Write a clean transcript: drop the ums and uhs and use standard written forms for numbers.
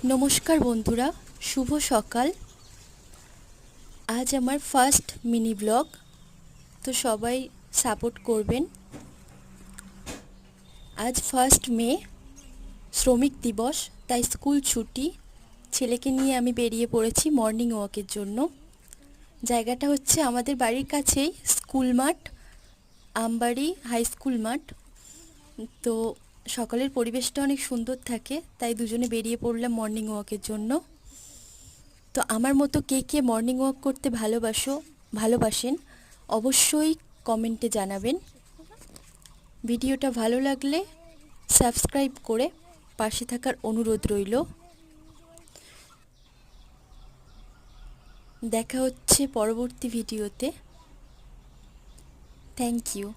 নমস্কার বন্ধুরা, শুভ সকাল। আজ আমার ফার্স্ট মিনি ব্লগ, তো সবাই সাপোর্ট করবেন। আজ 1 মে, শ্রমিক দিবস, তাই স্কুল ছুটি। ছেলেকে নিয়ে আমি বেরিয়ে পড়েছি মর্নিং ওয়াকের জন্য। জায়গাটা হচ্ছে আমাদের বাড়ির কাছেই স্কুল মাঠ, আমবাড়ি হাই স্কুল মাঠ। তো সকালের পরিবেশটা অনেক সুন্দর থাকে, তাই দুজনে বেরিয়ে পড়লাম মর্নিং ওয়াকের জন্য। তো আমার মতো কে কে মর্নিং ওয়াক করতে ভালোবাসেন অবশ্যই কমেন্টে জানাবেন। ভিডিওটা ভালো লাগলে সাবস্ক্রাইব করে পাশে থাকার অনুরোধ রইল। দেখা হচ্ছে পরবর্তী ভিডিওতে। Thank you.